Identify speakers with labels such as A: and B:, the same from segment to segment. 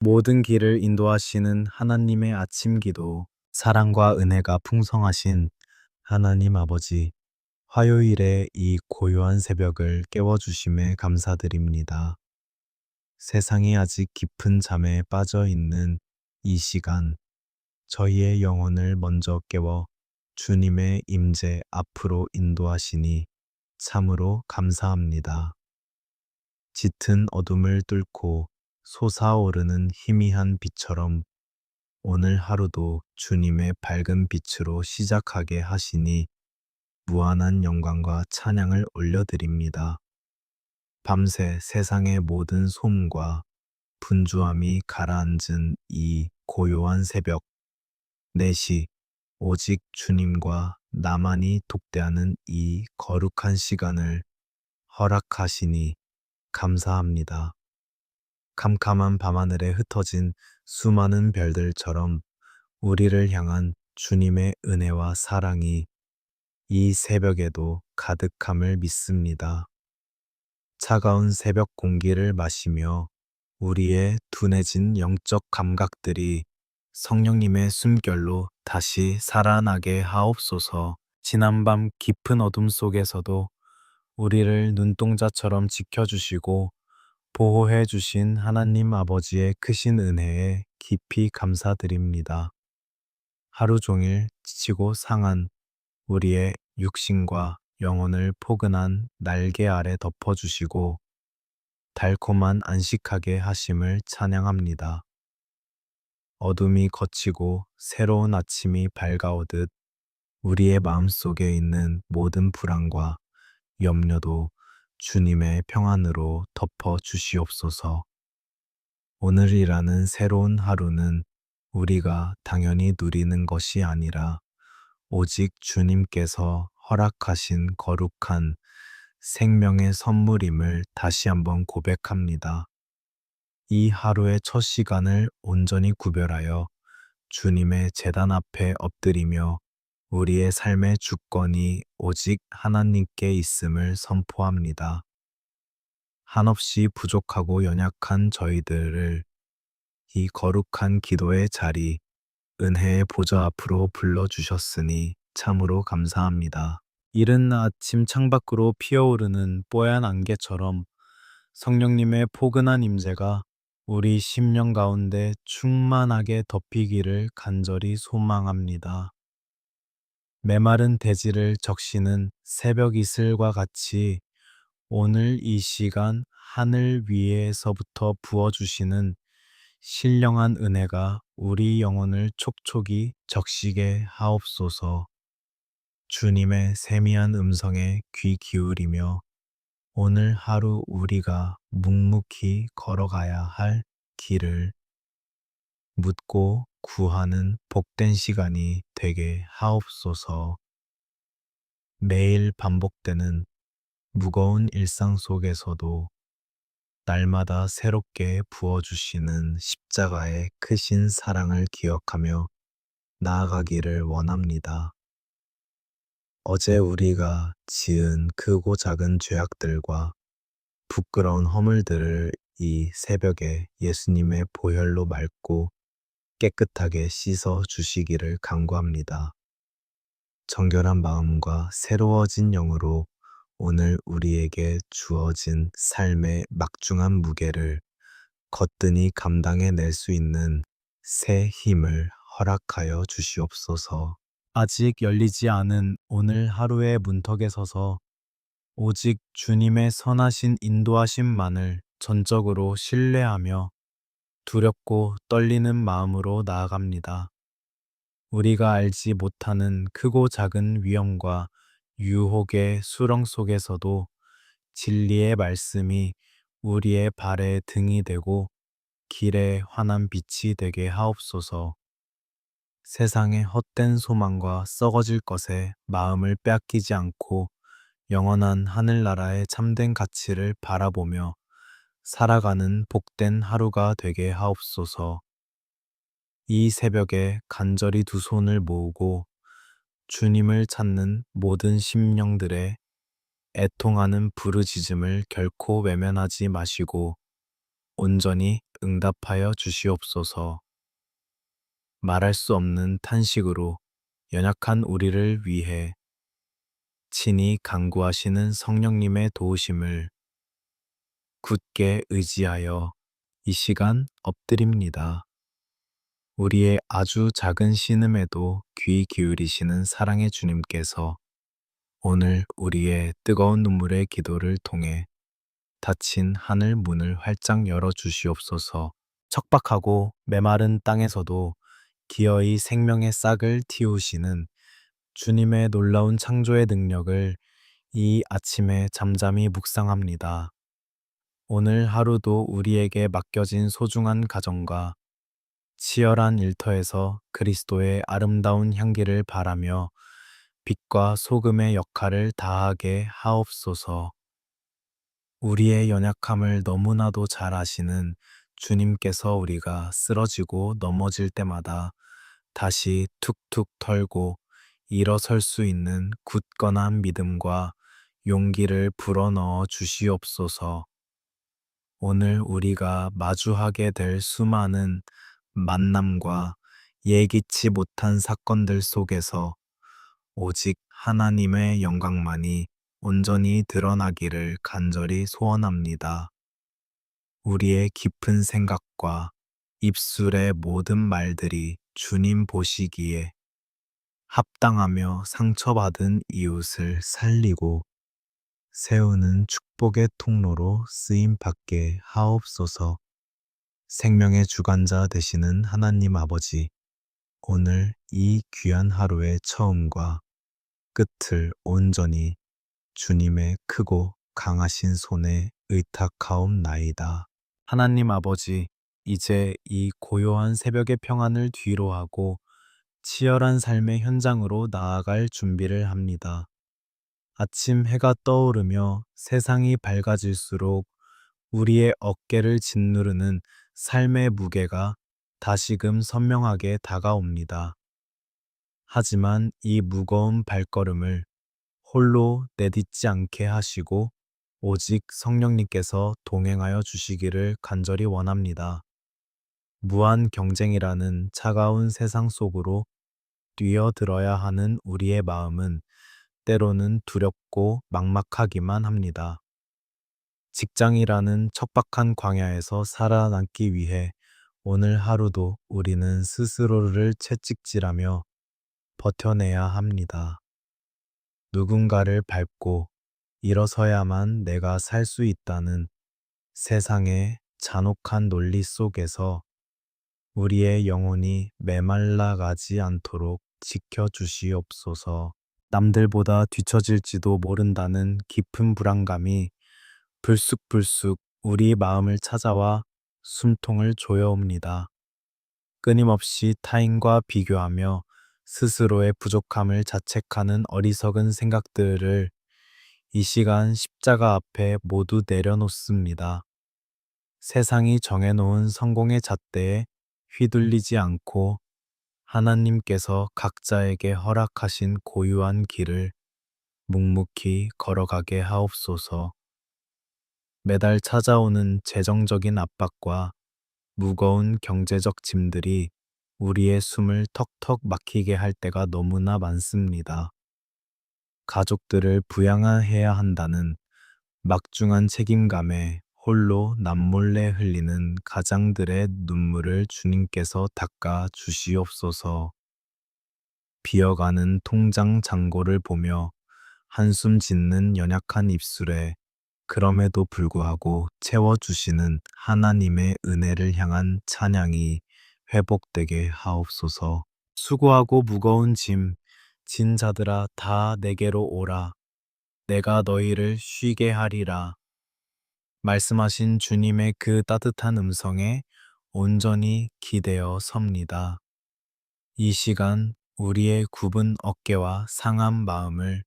A: 모든 길을 인도하시는 하나님의 아침 기도, 사랑과 은혜가 풍성하신 하나님 아버지, 화요일에 이 고요한 새벽을 깨워주심에 감사드립니다. 세상이 아직 깊은 잠에 빠져 있는 이 시간, 저희의 영혼을 먼저 깨워 주님의 임재 앞으로 인도하시니 참으로 감사합니다. 짙은 어둠을 뚫고 솟아오르는 희미한 빛처럼 오늘 하루도 주님의 밝은 빛으로 시작하게 하시니 무한한 영광과 찬양을 올려드립니다. 밤새 세상의 모든 소음과 분주함이 가라앉은 이 고요한 새벽 4시, 오직 주님과 나만이 독대하는 이 거룩한 시간을 허락하시니 감사합니다. 캄캄한 밤하늘에 흩어진 수많은 별들처럼 우리를 향한 주님의 은혜와 사랑이 이 새벽에도 가득함을 믿습니다. 차가운 새벽 공기를 마시며 우리의 둔해진 영적 감각들이 성령님의 숨결로 다시 살아나게 하옵소서. 지난밤 깊은 어둠 속에서도 우리를 눈동자처럼 지켜주시고 보호해 주신 하나님 아버지의 크신 은혜에 깊이 감사드립니다. 하루 종일 지치고 상한 우리의 육신과 영혼을 포근한 날개 아래 덮어주시고 달콤한 안식하게 하심을 찬양합니다. 어둠이 걷히고 새로운 아침이 밝아오듯 우리의 마음속에 있는 모든 불안과 염려도 주님의 평안으로 덮어 주시옵소서. 오늘이라는 새로운 하루는 우리가 당연히 누리는 것이 아니라 오직 주님께서 허락하신 거룩한 생명의 선물임을 다시 한번 고백합니다. 이 하루의 첫 시간을 온전히 구별하여 주님의 제단 앞에 엎드리며 우리의 삶의 주권이 오직 하나님께 있음을 선포합니다. 한없이 부족하고 연약한 저희들을 이 거룩한 기도의 자리, 은혜의 보좌 앞으로 불러주셨으니 참으로 감사합니다. 이른 아침 창밖으로 피어오르는 뽀얀 안개처럼 성령님의 포근한 임재가 우리 심령 가운데 충만하게 덮이기를 간절히 소망합니다. 메마른 대지를 적시는 새벽 이슬과 같이 오늘 이 시간 하늘 위에서부터 부어주시는 신령한 은혜가 우리 영혼을 촉촉이 적시게 하옵소서. 주님의 세미한 음성에 귀 기울이며 오늘 하루 우리가 묵묵히 걸어가야 할 길을 묻고 구하는 복된 시간이 되게 하옵소서. 매일 반복되는 무거운 일상 속에서도 날마다 새롭게 부어주시는 십자가의 크신 사랑을 기억하며 나아가기를 원합니다. 어제 우리가 지은 크고 작은 죄악들과 부끄러운 허물들을 이 새벽에 예수님의 보혈로 맑고 깨끗하게 씻어 주시기를 간구합니다. 정결한 마음과 새로워진 영으로 오늘 우리에게 주어진 삶의 막중한 무게를 거뜬히 감당해 낼 수 있는 새 힘을 허락하여 주시옵소서. 아직 열리지 않은 오늘 하루의 문턱에 서서 오직 주님의 선하신 인도하심만을 전적으로 신뢰하며 두렵고 떨리는 마음으로 나아갑니다. 우리가 알지 못하는 크고 작은 위험과 유혹의 수렁 속에서도 진리의 말씀이 우리의 발에 등이 되고 길에 환한 빛이 되게 하옵소서. 세상의 헛된 소망과 썩어질 것에 마음을 빼앗기지 않고 영원한 하늘나라의 참된 가치를 바라보며 살아가는 복된 하루가 되게 하옵소서. 이 새벽에 간절히 두 손을 모으고 주님을 찾는 모든 심령들의 애통하는 부르짖음을 결코 외면하지 마시고 온전히 응답하여 주시옵소서. 말할 수 없는 탄식으로 연약한 우리를 위해 친히 간구하시는 성령님의 도우심을 굳게 의지하여 이 시간 엎드립니다. 우리의 아주 작은 신음에도 귀 기울이시는 사랑의 주님께서 오늘 우리의 뜨거운 눈물의 기도를 통해 닫힌 하늘 문을 활짝 열어 주시옵소서. 척박하고 메마른 땅에서도 기어이 생명의 싹을 틔우시는 주님의 놀라운 창조의 능력을 이 아침에 잠잠히 묵상합니다. 오늘 하루도 우리에게 맡겨진 소중한 가정과 치열한 일터에서 그리스도의 아름다운 향기를 바라며 빛과 소금의 역할을 다하게 하옵소서. 우리의 연약함을 너무나도 잘 아시는 주님께서 우리가 쓰러지고 넘어질 때마다 다시 툭툭 털고 일어설 수 있는 굳건한 믿음과 용기를 불어넣어 주시옵소서. 오늘 우리가 마주하게 될 수많은 만남과 예기치 못한 사건들 속에서 오직 하나님의 영광만이 온전히 드러나기를 간절히 소원합니다. 우리의 깊은 생각과 입술의 모든 말들이 주님 보시기에 합당하며 상처받은 이웃을 살리고 세우는 축복의 통로로 쓰임 받게 하옵소서. 생명의 주관자 되시는 하나님 아버지, 오늘 이 귀한 하루의 처음과 끝을 온전히 주님의 크고 강하신 손에 의탁하옵나이다. 하나님 아버지, 이제 이 고요한 새벽의 평안을 뒤로하고 치열한 삶의 현장으로 나아갈 준비를 합니다. 아침 해가 떠오르며 세상이 밝아질수록 우리의 어깨를 짓누르는 삶의 무게가 다시금 선명하게 다가옵니다. 하지만 이 무거운 발걸음을 홀로 내딛지 않게 하시고 오직 성령님께서 동행하여 주시기를 간절히 원합니다. 무한 경쟁이라는 차가운 세상 속으로 뛰어들어야 하는 우리의 마음은 때로는 두렵고 막막하기만 합니다. 직장이라는 척박한 광야에서 살아남기 위해 오늘 하루도 우리는 스스로를 채찍질하며 버텨내야 합니다. 누군가를 밟고 일어서야만 내가 살 수 있다는 세상의 잔혹한 논리 속에서 우리의 영혼이 메말라가지 않도록 지켜주시옵소서. 남들보다 뒤처질지도 모른다는 깊은 불안감이 불쑥불쑥 우리 마음을 찾아와 숨통을 조여옵니다. 끊임없이 타인과 비교하며 스스로의 부족함을 자책하는 어리석은 생각들을 이 시간 십자가 앞에 모두 내려놓습니다. 세상이 정해놓은 성공의 잣대에 휘둘리지 않고 하나님께서 각자에게 허락하신 고유한 길을 묵묵히 걸어가게 하옵소서. 매달 찾아오는 재정적인 압박과 무거운 경제적 짐들이 우리의 숨을 턱턱 막히게 할 때가 너무나 많습니다. 가족들을 부양해야 한다는 막중한 책임감에 홀로 남몰래 흘리는 가장들의 눈물을 주님께서 닦아 주시옵소서. 비어가는 통장 잔고를 보며 한숨 짓는 연약한 입술에 그럼에도 불구하고 채워주시는 하나님의 은혜를 향한 찬양이 회복되게 하옵소서. 수고하고 무거운 짐, 진 자들아 다 내게로 오라. 내가 너희를 쉬게 하리라. 말씀하신 주님의 그 따뜻한 음성에 온전히 기대어 섭니다. 이 시간 우리의 굽은 어깨와 상한 마음을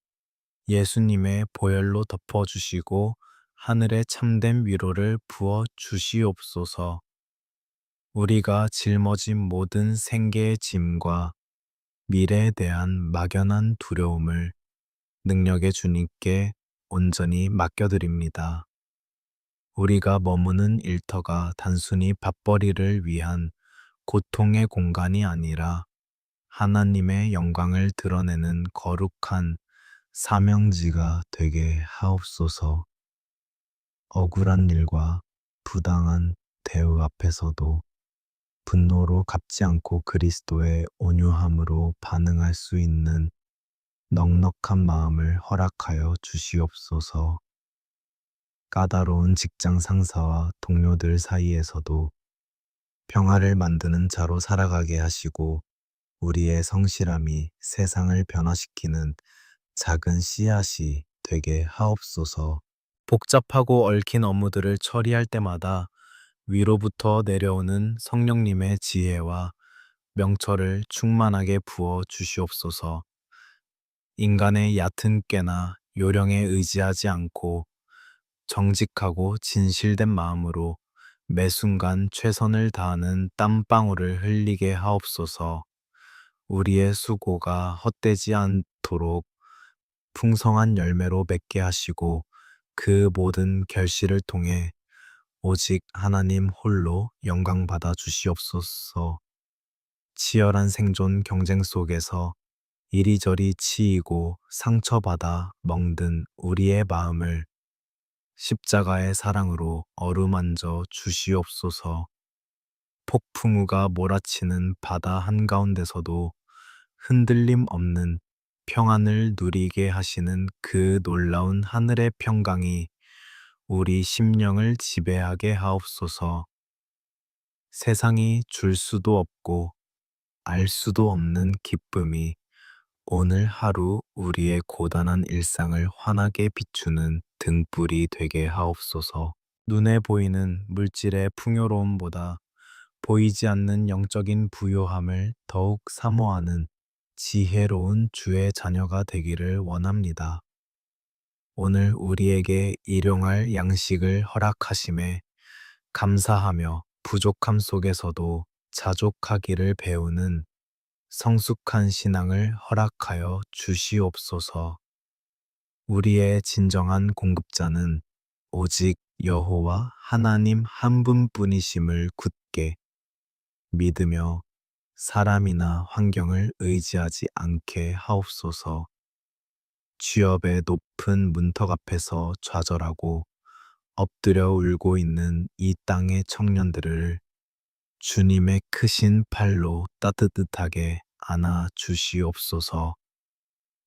A: 예수님의 보혈로 덮어주시고 하늘의 참된 위로를 부어 주시옵소서. 우리가 짊어진 모든 생계의 짐과 미래에 대한 막연한 두려움을 능력의 주님께 온전히 맡겨드립니다. 우리가 머무는 일터가 단순히 밥벌이를 위한 고통의 공간이 아니라 하나님의 영광을 드러내는 거룩한 사명지가 되게 하옵소서. 억울한 일과 부당한 대우 앞에서도 분노로 갚지 않고 그리스도의 온유함으로 반응할 수 있는 넉넉한 마음을 허락하여 주시옵소서. 까다로운 직장 상사와 동료들 사이에서도 평화를 만드는 자로 살아가게 하시고 우리의 성실함이 세상을 변화시키는 작은 씨앗이 되게 하옵소서. 복잡하고 얽힌 업무들을 처리할 때마다 위로부터 내려오는 성령님의 지혜와 명철을 충만하게 부어 주시옵소서. 인간의 얕은 꾀나 요령에 의지하지 않고 정직하고 진실된 마음으로 매 순간 최선을 다하는 땀방울을 흘리게 하옵소서. 우리의 수고가 헛되지 않도록 풍성한 열매로 맺게 하시고 그 모든 결실을 통해 오직 하나님 홀로 영광 받아 주시옵소서. 치열한 생존 경쟁 속에서 이리저리 치이고 상처받아 멍든 우리의 마음을 십자가의 사랑으로 어루만져 주시옵소서. 폭풍우가 몰아치는 바다 한가운데서도 흔들림 없는 평안을 누리게 하시는 그 놀라운 하늘의 평강이 우리 심령을 지배하게 하옵소서. 세상이 줄 수도 없고 알 수도 없는 기쁨이 오늘 하루 우리의 고단한 일상을 환하게 비추는 등불이 되게 하옵소서. 눈에 보이는 물질의 풍요로움보다 보이지 않는 영적인 부요함을 더욱 사모하는 지혜로운 주의 자녀가 되기를 원합니다. 오늘 우리에게 일용할 양식을 허락하심에 감사하며 부족함 속에서도 자족하기를 배우는 성숙한 신앙을 허락하여 주시옵소서. 우리의 진정한 공급자는 오직 여호와 하나님 한 분뿐이심을 굳게 믿으며 사람이나 환경을 의지하지 않게 하옵소서. 취업의 높은 문턱 앞에서 좌절하고 엎드려 울고 있는 이 땅의 청년들을 주님의 크신 팔로 따뜻하게 안아 주시옵소서.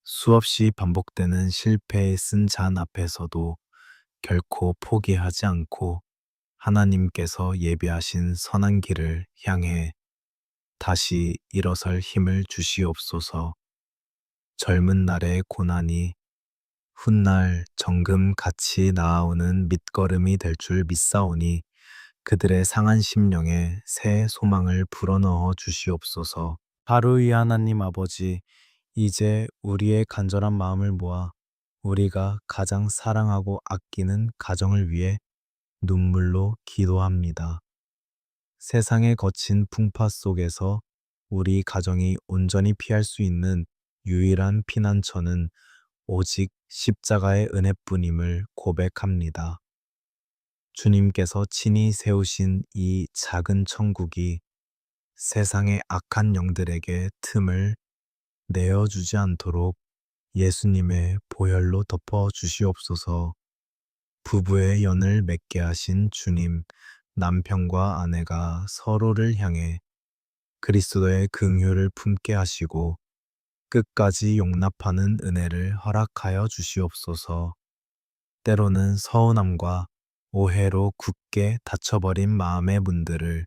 A: 수없이 반복되는 실패의 쓴 잔 앞에서도 결코 포기하지 않고 하나님께서 예비하신 선한 길을 향해 다시 일어설 힘을 주시옵소서. 젊은 날의 고난이 훗날 정금 같이 나아오는 밑거름이 될 줄 믿사오니 그들의 상한 심령에 새 소망을 불어넣어 주시옵소서. 하루의 하나님 아버지, 이제 우리의 간절한 마음을 모아 우리가 가장 사랑하고 아끼는 가정을 위해 눈물로 기도합니다. 세상의 거친 풍파 속에서 우리 가정이 온전히 피할 수 있는 유일한 피난처는 오직 십자가의 은혜뿐임을 고백합니다. 주님께서 친히 세우신 이 작은 천국이 세상의 악한 영들에게 틈을 내어주지 않도록 예수님의 보혈로 덮어 주시옵소서. 부부의 연을 맺게 하신 주님, 남편과 아내가 서로를 향해 그리스도의 긍휼을 품게 하시고 끝까지 용납하는 은혜를 허락하여 주시옵소서. 때로는 서운함과 오해로 굳게 닫혀버린 마음의 문들을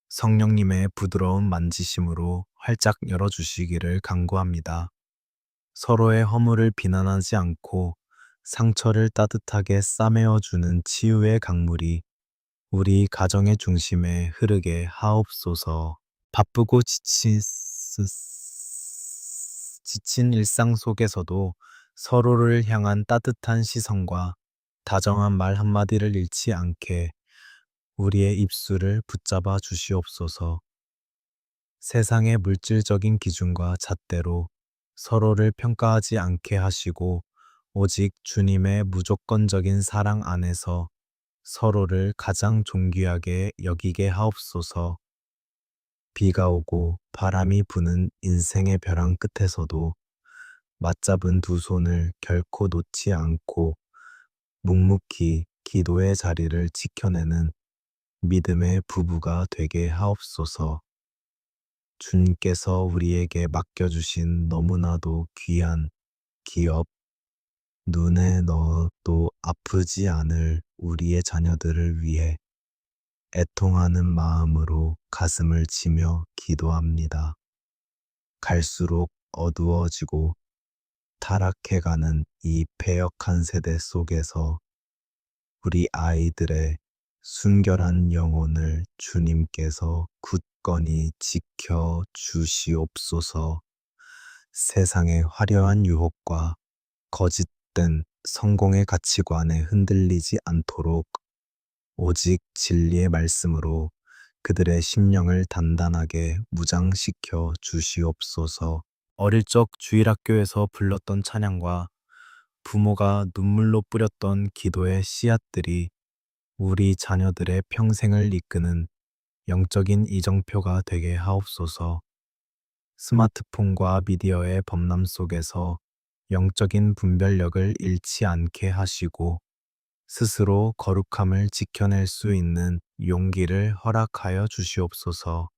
A: 성령님의 부드러운 만지심으로 활짝 열어주시기를 간구합니다. 서로의 허물을 비난하지 않고 상처를 따뜻하게 싸매어주는 치유의 강물이 우리 가정의 중심에 흐르게 하옵소서. 바쁘고 지친 일상 속에서도 서로를 향한 따뜻한 시선과 다정한 말 한마디를 잃지 않게 우리의 입술을 붙잡아 주시옵소서. 세상의 물질적인 기준과 잣대로 서로를 평가하지 않게 하시고 오직 주님의 무조건적인 사랑 안에서 서로를 가장 존귀하게 여기게 하옵소서. 비가 오고 바람이 부는 인생의 벼랑 끝에서도 맞잡은 두 손을 결코 놓지 않고 묵묵히 기도의 자리를 지켜내는 믿음의 부부가 되게 하옵소서. 주님께서 우리에게 맡겨주신 너무나도 귀한 기업, 눈에 넣어도 아프지 않을 우리의 자녀들을 위해 애통하는 마음으로 가슴을 치며 기도합니다. 갈수록 어두워지고 타락해가는 이 패역한 세대 속에서 우리 아이들의 순결한 영혼을 주님께서 굳건히 지켜 주시옵소서. 세상의 화려한 유혹과 거짓된 성공의 가치관에 흔들리지 않도록 오직 진리의 말씀으로 그들의 심령을 단단하게 무장시켜 주시옵소서. 어릴 적 주일학교에서 불렀던 찬양과 부모가 눈물로 뿌렸던 기도의 씨앗들이 우리 자녀들의 평생을 이끄는 영적인 이정표가 되게 하옵소서. 스마트폰과 미디어의 범람 속에서 영적인 분별력을 잃지 않게 하시고 스스로 거룩함을 지켜낼 수 있는 용기를 허락하여 주시옵소서.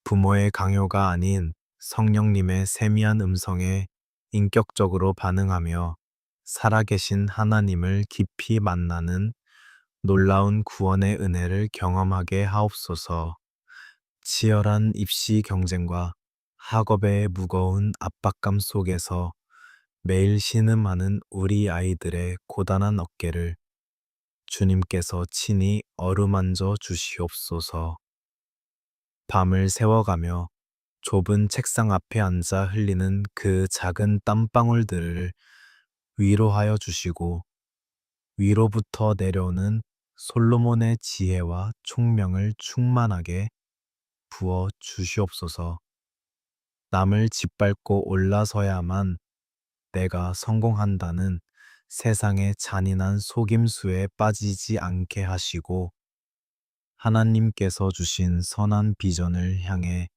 A: 부모의 강요가 아닌 성령님의 세미한 음성에 인격적으로 반응하며 살아계신 하나님을 깊이 만나는 놀라운 구원의 은혜를 경험하게 하옵소서. 치열한 입시 경쟁과 학업의 무거운 압박감 속에서 매일 신음하는 우리 아이들의 고단한 어깨를 주님께서 친히 어루만져 주시옵소서. 밤을 새워가며 좁은 책상 앞에 앉아 흘리는 그 작은 땀방울들을 위로하여 주시고 위로부터 내려오는 솔로몬의 지혜와 총명을 충만하게 부어 주시옵소서. 남을 짓밟고 올라서야만 내가 성공한다는 세상의 잔인한 속임수에 빠지지 않게 하시고 하나님께서 주신 선한 비전을 향해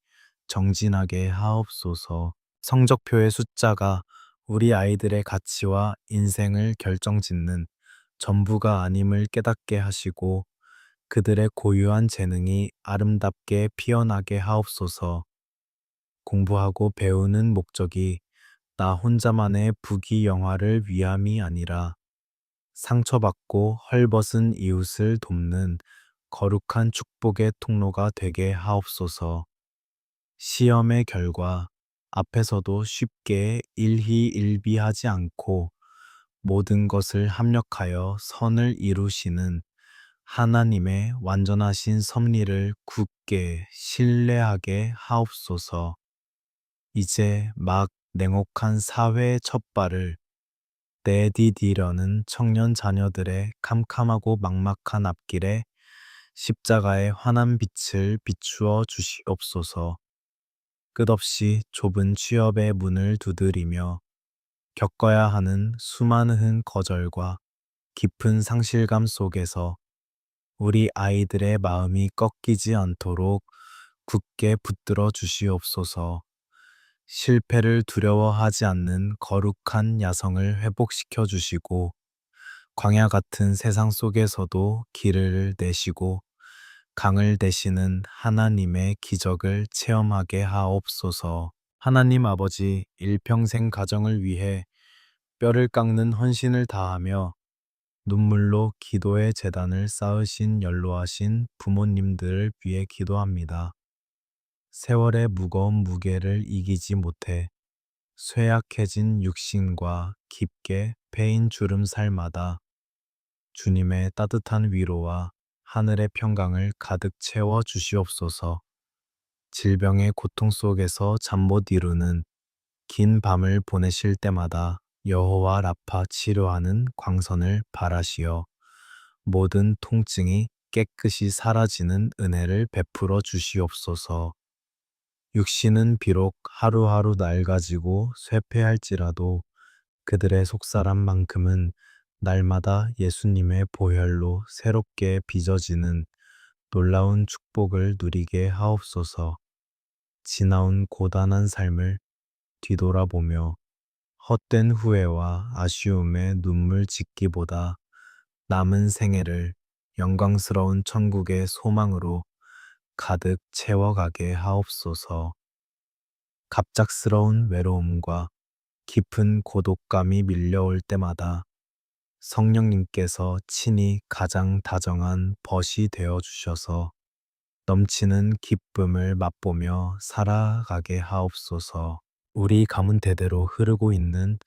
A: 정진하게 하옵소서. 성적표의 숫자가 우리 아이들의 가치와 인생을 결정짓는 전부가 아님을 깨닫게 하시고 그들의 고유한 재능이 아름답게 피어나게 하옵소서. 공부하고 배우는 목적이 나 혼자만의 부귀영화를 위함이 아니라 상처받고 헐벗은 이웃을 돕는 거룩한 축복의 통로가 되게 하옵소서. 시험의 결과 앞에서도 쉽게 일희일비하지 않고 모든 것을 합력하여 선을 이루시는 하나님의 완전하신 섭리를 굳게 신뢰하게 하옵소서. 이제 막 냉혹한 사회의 첫발을 내디디려는 청년 자녀들의 캄캄하고 막막한 앞길에 십자가의 환한 빛을 비추어 주시옵소서. 끝없이 좁은 취업의 문을 두드리며 겪어야 하는 수많은 거절과 깊은 상실감 속에서 우리 아이들의 마음이 꺾이지 않도록 굳게 붙들어 주시옵소서. 실패를 두려워하지 않는 거룩한 야성을 회복시켜 주시고 광야 같은 세상 속에서도 길을 내시고 강을 대시는 하나님의 기적을 체험하게 하옵소서. 하나님 아버지, 일평생 가정을 위해 뼈를 깎는 헌신을 다하며 눈물로 기도의 제단을 쌓으신 연로하신 부모님들을 위해 기도합니다. 세월의 무거운 무게를 이기지 못해 쇠약해진 육신과 깊게 패인 주름살마다 주님의 따뜻한 위로와 하늘의 평강을 가득 채워 주시옵소서. 질병의 고통 속에서 잠 못 이루는 긴 밤을 보내실 때마다 여호와 라파 치료하는 광선을 바라시어 모든 통증이 깨끗이 사라지는 은혜를 베풀어 주시옵소서. 육신은 비록 하루하루 낡아지고 쇠퇴할지라도 그들의 속사람만큼은 날마다 예수님의 보혈로 새롭게 빚어지는 놀라운 축복을 누리게 하옵소서. 지나온 고단한 삶을 뒤돌아보며 헛된 후회와 아쉬움에 눈물 짓기보다 남은 생애를 영광스러운 천국의 소망으로 가득 채워가게 하옵소서. 갑작스러운 외로움과 깊은 고독감이 밀려올 때마다 성령님께서 친히 가장 다정한 벗이 되어 주셔서 넘치는 기쁨을 맛보며 살아가게 하옵소서. 우리 가문대대로 흐르고 있는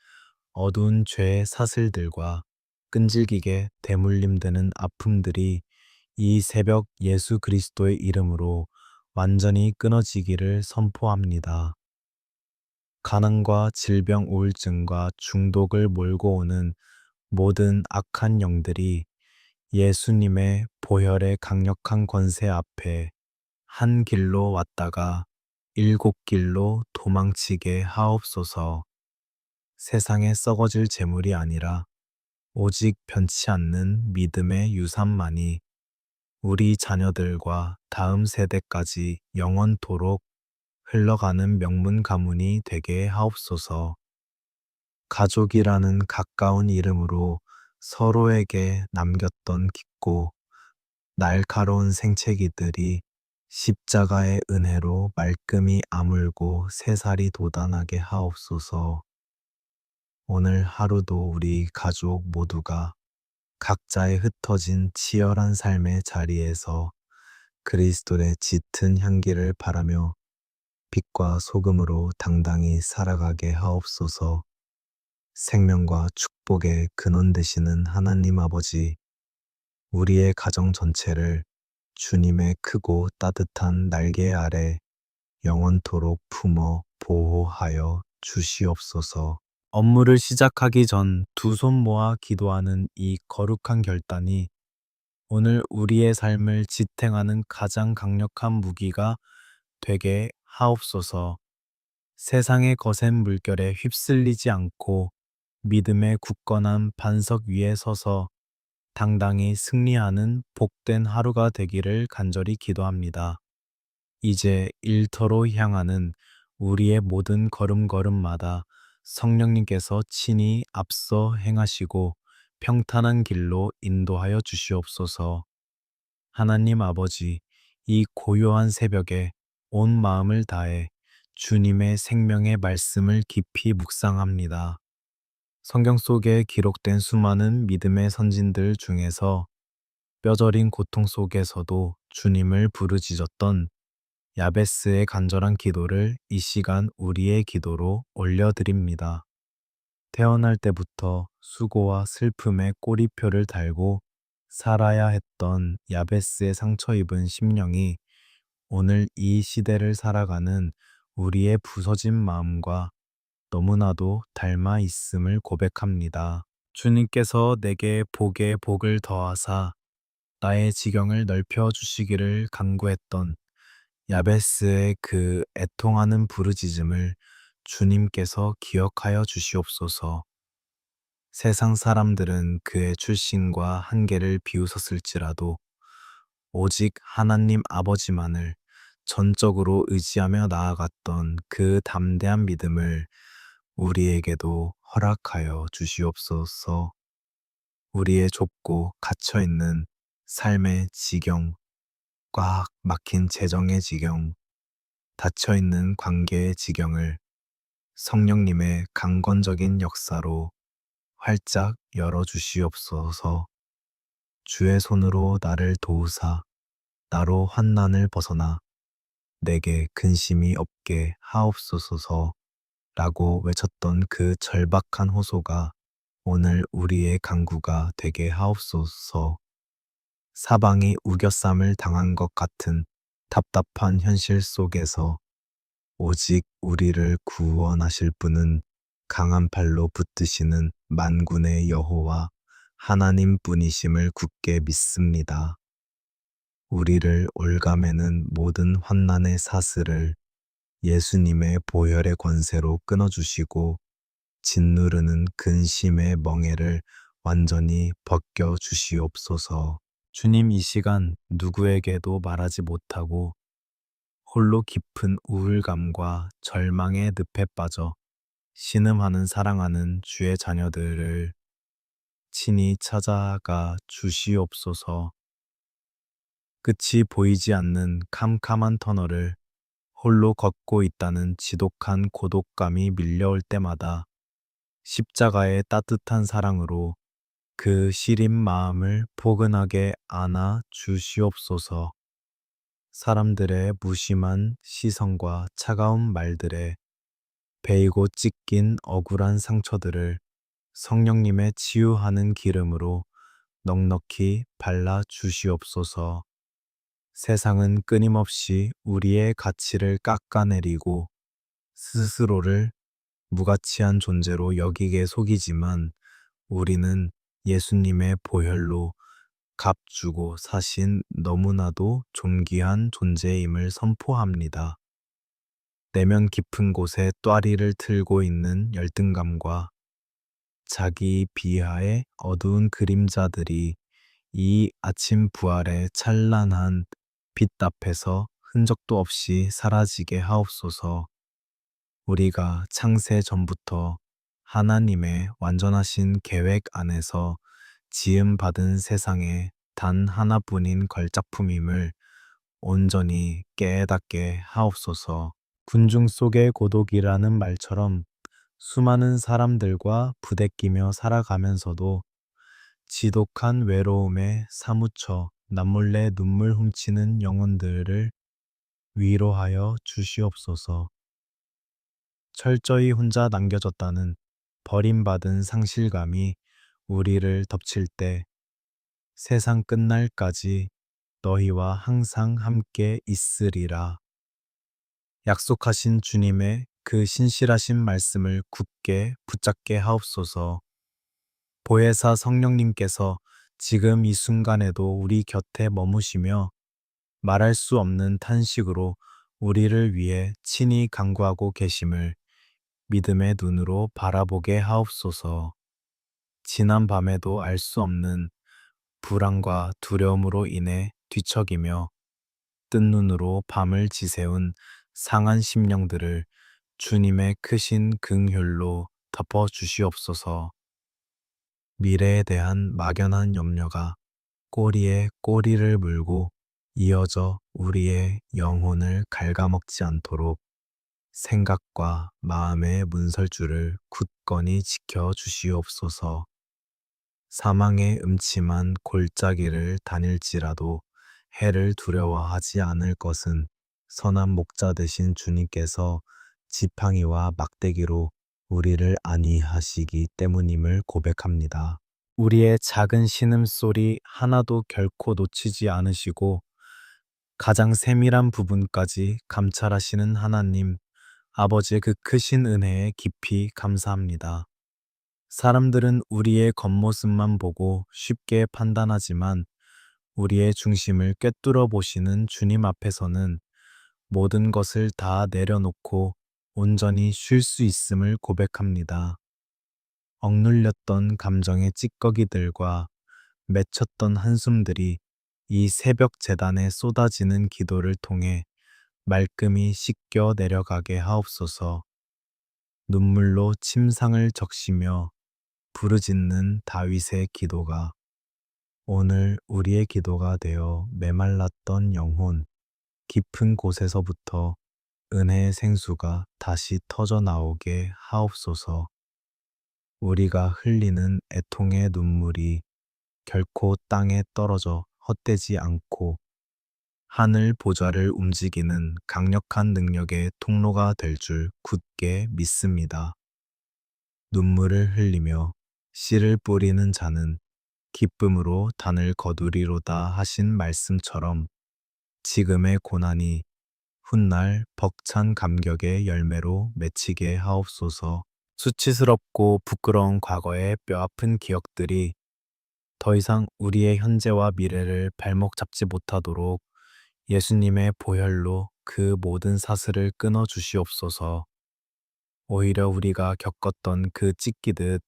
A: 어두운 죄의 사슬들과 끈질기게 대물림되는 아픔들이 이 새벽 예수 그리스도의 이름으로 완전히 끊어지기를 선포합니다. 가난과 질병, 우울증과 중독을 몰고 오는 모든 악한 영들이 예수님의 보혈의 강력한 권세 앞에 한 길로 왔다가 일곱 길로 도망치게 하옵소서. 세상에 썩어질 재물이 아니라 오직 변치 않는 믿음의 유산만이 우리 자녀들과 다음 세대까지 영원토록 흘러가는 명문 가문이 되게 하옵소서. 가족이라는 가까운 이름으로 서로에게 남겼던 깊고 날카로운 생채기들이 십자가의 은혜로 말끔히 아물고 새살이 돋아나게 하옵소서. 오늘 하루도 우리 가족 모두가 각자의 흩어진 치열한 삶의 자리에서 그리스도의 짙은 향기를 바라며 빛과 소금으로 당당히 살아가게 하옵소서. 생명과 축복의 근원 되시는 하나님 아버지, 우리의 가정 전체를 주님의 크고 따뜻한 날개 아래 영원토록 품어 보호하여 주시옵소서. 업무를 시작하기 전 두 손 모아 기도하는 이 거룩한 결단이 오늘 우리의 삶을 지탱하는 가장 강력한 무기가 되게 하옵소서. 세상의 거센 물결에 휩쓸리지 않고 믿음의 굳건한 반석 위에 서서 당당히 승리하는 복된 하루가 되기를 간절히 기도합니다. 이제 일터로 향하는 우리의 모든 걸음걸음마다 성령님께서 친히 앞서 행하시고 평탄한 길로 인도하여 주시옵소서. 하나님 아버지, 이 고요한 새벽에 온 마음을 다해 주님의 생명의 말씀을 깊이 묵상합니다. 성경 속에 기록된 수많은 믿음의 선진들 중에서 뼈저린 고통 속에서도 주님을 부르짖었던 야베스의 간절한 기도를 이 시간 우리의 기도로 올려드립니다. 태어날 때부터 수고와 슬픔의 꼬리표를 달고 살아야 했던 야베스의 상처 입은 심령이 오늘 이 시대를 살아가는 우리의 부서진 마음과 너무나도 닮아 있음을 고백합니다. 주님께서 내게 복에 복을 더하사 나의 지경을 넓혀 주시기를 간구했던 야베스의 그 애통하는 부르짖음을 주님께서 기억하여 주시옵소서. 세상 사람들은 그의 출신과 한계를 비웃었을지라도 오직 하나님 아버지만을 전적으로 의지하며 나아갔던 그 담대한 믿음을 우리에게도 허락하여 주시옵소서. 우리의 좁고 갇혀있는 삶의 지경, 꽉 막힌 재정의 지경, 닫혀있는 관계의 지경을 성령님의 강권적인 역사로 활짝 열어주시옵소서. 주의 손으로 나를 도우사 나로 환난을 벗어나 내게 근심이 없게 하옵소서 라고 외쳤던 그 절박한 호소가 오늘 우리의 간구가 되게 하옵소서. 사방이 우겨쌈을 당한 것 같은 답답한 현실 속에서 오직 우리를 구원하실 분은 강한 팔로 붙드시는 만군의 여호와 하나님 뿐이심을 굳게 믿습니다. 우리를 올가매는 모든 환난의 사슬을 예수님의 보혈의 권세로 끊어주시고 짓누르는 근심의 멍에를 완전히 벗겨 주시옵소서. 주님, 이 시간 누구에게도 말하지 못하고 홀로 깊은 우울감과 절망의 늪에 빠져 신음하는 사랑하는 주의 자녀들을 친히 찾아가 주시옵소서. 끝이 보이지 않는 캄캄한 터널을 홀로 걷고 있다는 지독한 고독감이 밀려올 때마다 십자가의 따뜻한 사랑으로 그 시린 마음을 포근하게 안아 주시옵소서. 사람들의 무심한 시선과 차가운 말들에 베이고 찢긴 억울한 상처들을 성령님의 치유하는 기름으로 넉넉히 발라 주시옵소서. 세상은 끊임없이 우리의 가치를 깎아내리고 스스로를 무가치한 존재로 여기게 속이지만 우리는 예수님의 보혈로 값주고 사신 너무나도 존귀한 존재임을 선포합니다. 내면 깊은 곳에 또아리를 틀고 있는 열등감과 자기 비하의 어두운 그림자들이 이 아침 부활의 찬란한 빛 앞에서 흔적도 없이 사라지게 하옵소서. 우리가 창세 전부터 하나님의 완전하신 계획 안에서 지음받은 세상에 단 하나뿐인 걸작품임을 온전히 깨닫게 하옵소서. 군중 속의 고독이라는 말처럼 수많은 사람들과 부대끼며 살아가면서도 지독한 외로움에 사무쳐 남몰래 눈물 훔치는 영혼들을 위로하여 주시옵소서. 철저히 혼자 남겨졌다는 버림받은 상실감이 우리를 덮칠 때 세상 끝날까지 너희와 항상 함께 있으리라. 약속하신 주님의 그 신실하신 말씀을 굳게 붙잡게 하옵소서. 보혜사 성령님께서 지금 이 순간에도 우리 곁에 머무시며 말할 수 없는 탄식으로 우리를 위해 친히 간구하고 계심을 믿음의 눈으로 바라보게 하옵소서. 지난 밤에도 알 수 없는 불안과 두려움으로 인해 뒤척이며 뜬 눈으로 밤을 지새운 상한 심령들을 주님의 크신 긍휼로 덮어 주시옵소서. 미래에 대한 막연한 염려가 꼬리에 꼬리를 물고 이어져 우리의 영혼을 갉아먹지 않도록 생각과 마음의 문설주를 굳건히 지켜 주시옵소서. 사망의 음침한 골짜기를 다닐지라도 해를 두려워하지 않을 것은 선한 목자 되신 주님께서 지팡이와 막대기로 우리를 안위하시기 때문임을 고백합니다. 우리의 작은 신음소리 하나도 결코 놓치지 않으시고 가장 세밀한 부분까지 감찰하시는 하나님, 아버지의 그 크신 은혜에 깊이 감사합니다. 사람들은 우리의 겉모습만 보고 쉽게 판단하지만 우리의 중심을 꿰뚫어 보시는 주님 앞에서는 모든 것을 다 내려놓고 온전히 쉴 수 있음을 고백합니다. 억눌렸던 감정의 찌꺼기들과 맺혔던 한숨들이 이 새벽 제단에 쏟아지는 기도를 통해 말끔히 씻겨 내려가게 하옵소서. 눈물로 침상을 적시며 부르짖는 다윗의 기도가 오늘 우리의 기도가 되어 메말랐던 영혼, 깊은 곳에서부터 은혜의 생수가 다시 터져 나오게 하옵소서. 우리가 흘리는 애통의 눈물이 결코 땅에 떨어져 헛되지 않고 하늘 보좌를 움직이는 강력한 능력의 통로가 될 줄 굳게 믿습니다. 눈물을 흘리며 씨를 뿌리는 자는 기쁨으로 단을 거두리로다 하신 말씀처럼 지금의 고난이 훗날 벅찬 감격의 열매로 맺히게 하옵소서. 수치스럽고 부끄러운 과거의 뼈아픈 기억들이 더 이상 우리의 현재와 미래를 발목 잡지 못하도록 예수님의 보혈로 그 모든 사슬을 끊어 주시옵소서. 오히려 우리가 겪었던 그 찢기듯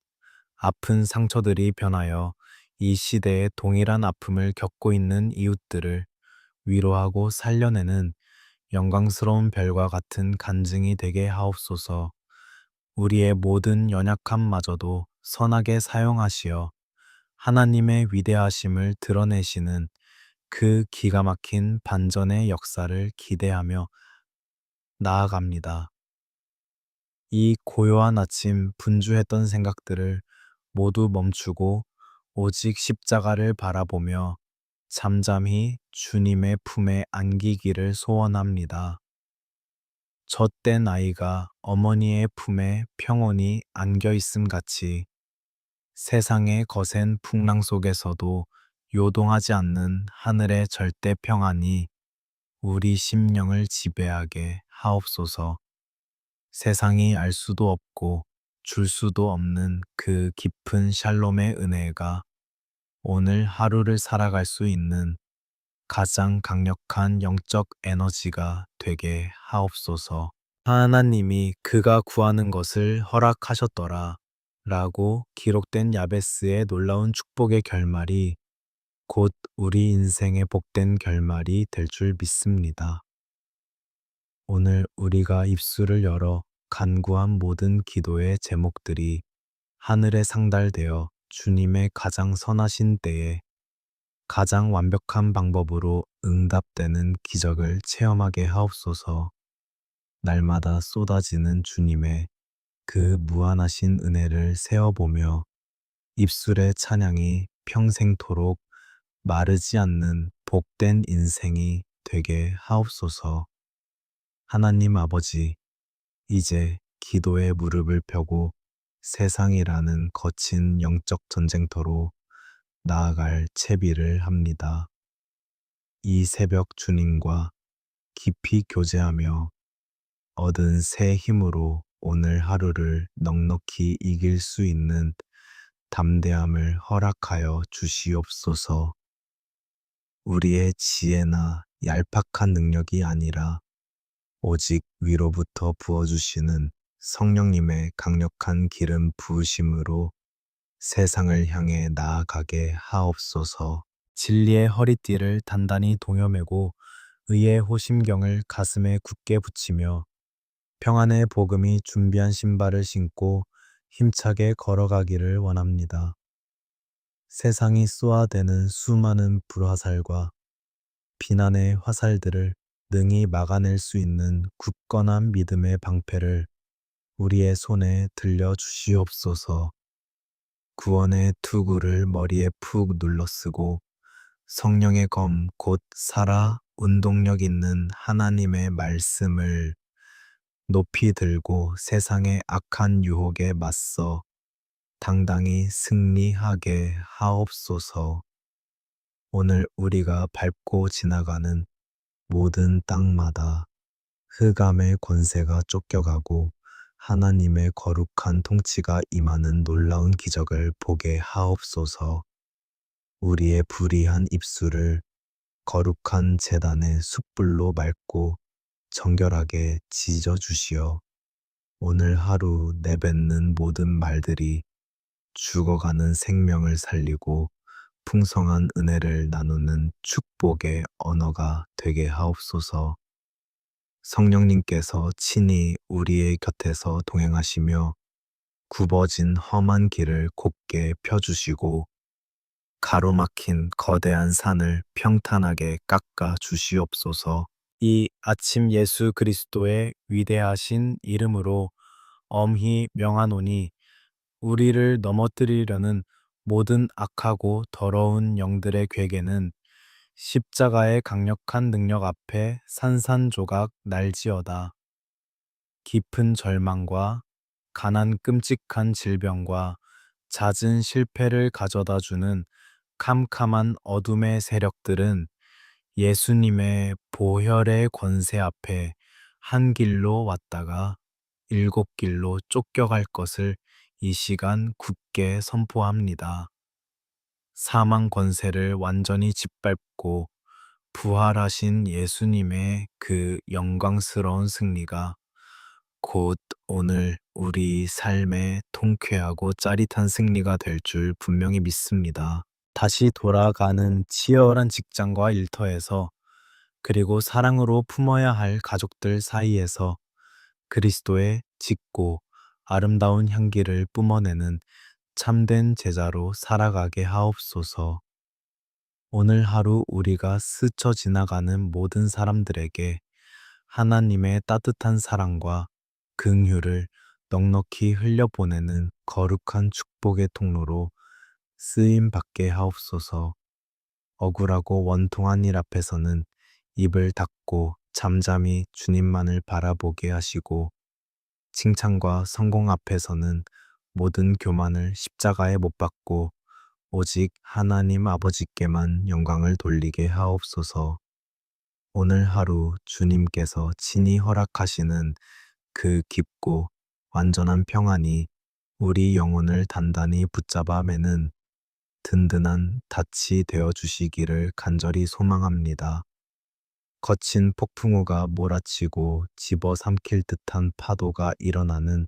A: 아픈 상처들이 변하여 이 시대에 동일한 아픔을 겪고 있는 이웃들을 위로하고 살려내는 영광스러운 별과 같은 간증이 되게 하옵소서. 우리의 모든 연약함마저도 선하게 사용하시어 하나님의 위대하심을 드러내시는 그 기가 막힌 반전의 역사를 기대하며 나아갑니다. 이 고요한 아침 분주했던 생각들을 모두 멈추고 오직 십자가를 바라보며 잠잠히 주님의 품에 안기기를 소원합니다. 젖된 아이가 어머니의 품에 평온히 안겨 있음 같이 세상의 거센 풍랑 속에서도 요동하지 않는 하늘의 절대 평안이 우리 심령을 지배하게 하옵소서. 세상이 알 수도 없고 줄 수도 없는 그 깊은 샬롬의 은혜가 오늘 하루를 살아갈 수 있는 가장 강력한 영적 에너지가 되게 하옵소서. 하나님이 그가 구하는 것을 허락하셨더라 라고 기록된 야베스의 놀라운 축복의 결말이 곧 우리 인생의 복된 결말이 될 줄 믿습니다. 오늘 우리가 입술을 열어 간구한 모든 기도의 제목들이 하늘에 상달되어 주님의 가장 선하신 때에 가장 완벽한 방법으로 응답되는 기적을 체험하게 하옵소서. 날마다 쏟아지는 주님의 그 무한하신 은혜를 세어보며 입술의 찬양이 평생토록 마르지 않는 복된 인생이 되게 하옵소서. 하나님 아버지, 이제 기도의 무릎을 펴고 세상이라는 거친 영적 전쟁터로 나아갈 채비를 합니다. 이 새벽 주님과 깊이 교제하며 얻은 새 힘으로 오늘 하루를 넉넉히 이길 수 있는 담대함을 허락하여 주시옵소서. 우리의 지혜나 얄팍한 능력이 아니라 오직 위로부터 부어주시는 성령님의 강력한 기름 부으심으로 세상을 향해 나아가게 하옵소서. 진리의 허리띠를 단단히 동여매고 의의 호심경을 가슴에 굳게 붙이며 평안의 복음이 준비한 신발을 신고 힘차게 걸어가기를 원합니다. 세상이 쏘아대는 수많은 불화살과 비난의 화살들을 능히 막아낼 수 있는 굳건한 믿음의 방패를 우리의 손에 들려 주시옵소서. 구원의 투구를 머리에 푹 눌러쓰고 성령의 검 곧 살아 운동력 있는 하나님의 말씀을 높이 들고 세상의 악한 유혹에 맞서 당당히 승리하게 하옵소서. 오늘 우리가 밟고 지나가는 모든 땅마다 흑암의 권세가 쫓겨가고 하나님의 거룩한 통치가 임하는 놀라운 기적을 보게 하옵소서. 우리의 불의한 입술을 거룩한 제단의 숯불로 맑고 정결하게 지져 주시어 오늘 하루 내뱉는 모든 말들이 죽어가는 생명을 살리고 풍성한 은혜를 나누는 축복의 언어가 되게 하옵소서. 성령님께서 친히 우리의 곁에서 동행하시며 굽어진 험한 길을 곧게 펴주시고 가로막힌 거대한 산을 평탄하게 깎아 주시옵소서. 이 아침 예수 그리스도의 위대하신 이름으로 엄히 명하노니 우리를 넘어뜨리려는 모든 악하고 더러운 영들의 괴계는 십자가의 강력한 능력 앞에 산산조각 날지어다. 깊은 절망과 가난 끔찍한 질병과 잦은 실패를 가져다 주는 캄캄한 어둠의 세력들은 예수님의 보혈의 권세 앞에 한 길로 왔다가 일곱 길로 쫓겨갈 것을 이 시간 굳게 선포합니다. 사망 권세를 완전히 짓밟고 부활하신 예수님의 그 영광스러운 승리가 곧 오늘 우리 삶의 통쾌하고 짜릿한 승리가 될 줄 분명히 믿습니다. 다시 돌아가는 치열한 직장과 일터에서 그리고 사랑으로 품어야 할 가족들 사이에서 그리스도의 짙고 아름다운 향기를 뿜어내는 참된 제자로 살아가게 하옵소서. 오늘 하루 우리가 스쳐 지나가는 모든 사람들에게 하나님의 따뜻한 사랑과 긍휼을 넉넉히 흘려보내는 거룩한 축복의 통로로 쓰임 받게 하옵소서. 억울하고 원통한 일 앞에서는 입을 닫고 잠잠히 주님만을 바라보게 하시고, 칭찬과 성공 앞에서는 모든 교만을 십자가에 못 박고 오직 하나님 아버지께만 영광을 돌리게 하옵소서. 오늘 하루 주님께서 친히 허락하시는 그 깊고 완전한 평안이 우리 영혼을 단단히 붙잡아 매는 든든한 닻이 되어 주시기를 간절히 소망합니다. 거친 폭풍우가 몰아치고 집어삼킬 듯한 파도가 일어나는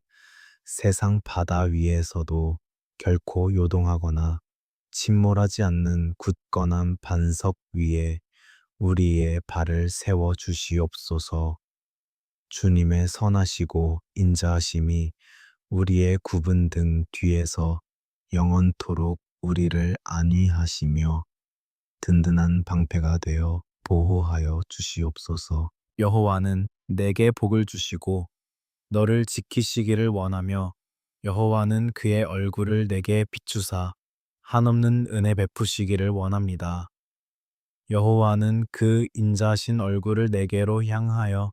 A: 세상 바다 위에서도 결코 요동하거나 침몰하지 않는 굳건한 반석 위에 우리의 발을 세워 주시옵소서. 주님의 선하시고 인자하심이 우리의 굽은 등 뒤에서 영원토록 우리를 안위하시며 든든한 방패가 되어 보호하여 주시옵소서. 여호와는 내게 복을 주시고 너를 지키시기를 원하며, 여호와는 그의 얼굴을 내게 비추사 한없는 은혜 베푸시기를 원합니다. 여호와는 그 인자하신 얼굴을 내게로 향하여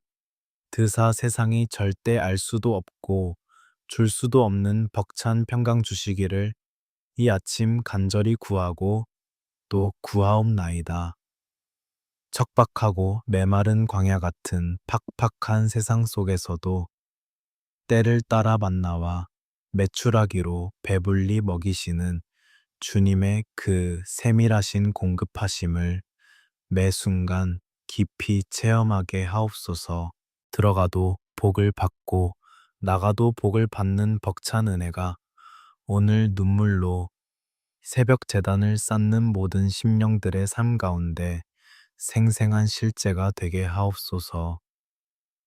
A: 드사 세상이 절대 알 수도 없고 줄 수도 없는 벅찬 평강 주시기를 이 아침 간절히 구하고 또 구하옵나이다. 척박하고 메마른 광야 같은 팍팍한 세상 속에서도 때를 따라 만나와 메추라기로 배불리 먹이시는 주님의 그 세밀하신 공급하심을 매 순간 깊이 체험하게 하옵소서. 들어가도 복을 받고 나가도 복을 받는 벅찬 은혜가 오늘 눈물로 새벽 제단을 쌓는 모든 심령들의 삶 가운데 생생한 실제가 되게 하옵소서.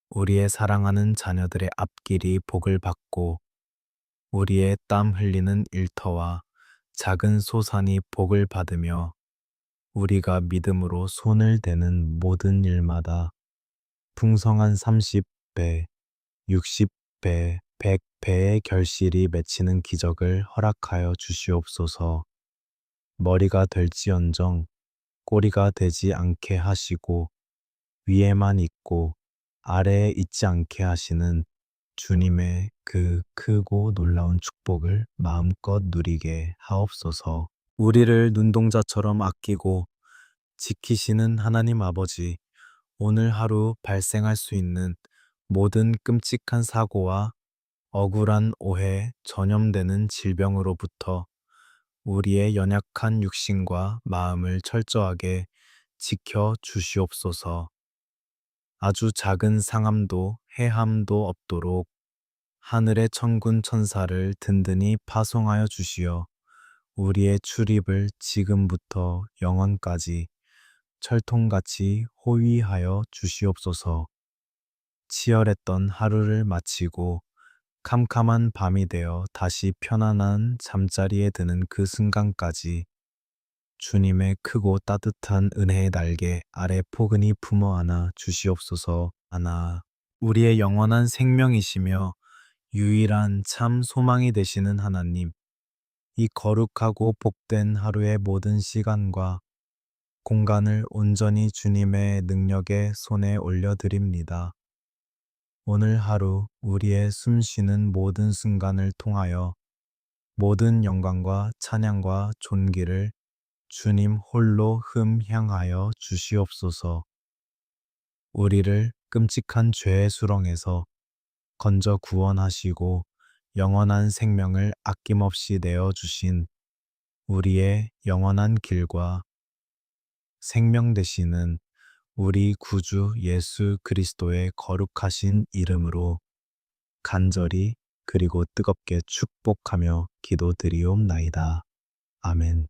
A: 우리의 사랑하는 자녀들의 앞길이 복을 받고 우리의 땀 흘리는 일터와 작은 소산이 복을 받으며 우리가 믿음으로 손을 대는 모든 일마다 풍성한 30배, 60배, 100배의 결실이 맺히는 기적을 허락하여 주시옵소서. 머리가 될지언정 꼬리가 되지 않게 하시고 위에만 있고 아래에 있지 않게 하시는 주님의 그 크고 놀라운 축복을 마음껏 누리게 하옵소서. 우리를 눈동자처럼 아끼고 지키시는 하나님 아버지, 오늘 하루 발생할 수 있는 모든 끔찍한 사고와 억울한 오해, 전염되는 질병으로부터 우리의 연약한 육신과 마음을 철저하게 지켜 주시옵소서. 아주 작은 상함도 해함도 없도록 하늘의 천군 천사를 든든히 파송하여 주시어 우리의 출입을 지금부터 영원까지 철통같이 호위하여 주시옵소서. 치열했던 하루를 마치고 캄캄한 밤이 되어 다시 편안한 잠자리에 드는 그 순간까지 주님의 크고 따뜻한 은혜의 날개 아래 포근히 품어 안아 주시옵소서. 하나, 우리의 영원한 생명이시며 유일한 참 소망이 되시는 하나님, 이 거룩하고 복된 하루의 모든 시간과 공간을 온전히 주님의 능력의 손에 올려드립니다. 오늘 하루 우리의 숨쉬는 모든 순간을 통하여 모든 영광과 찬양과 존귀를 주님 홀로 흠향하여 주시옵소서. 우리를 끔찍한 죄의 수렁에서 건져 구원하시고 영원한 생명을 아낌없이 내어주신 우리의 영원한 길과 생명 되시는 우리 구주 예수 그리스도의 거룩하신 이름으로 간절히 그리고 뜨겁게 축복하며 기도드리옵나이다. 아멘.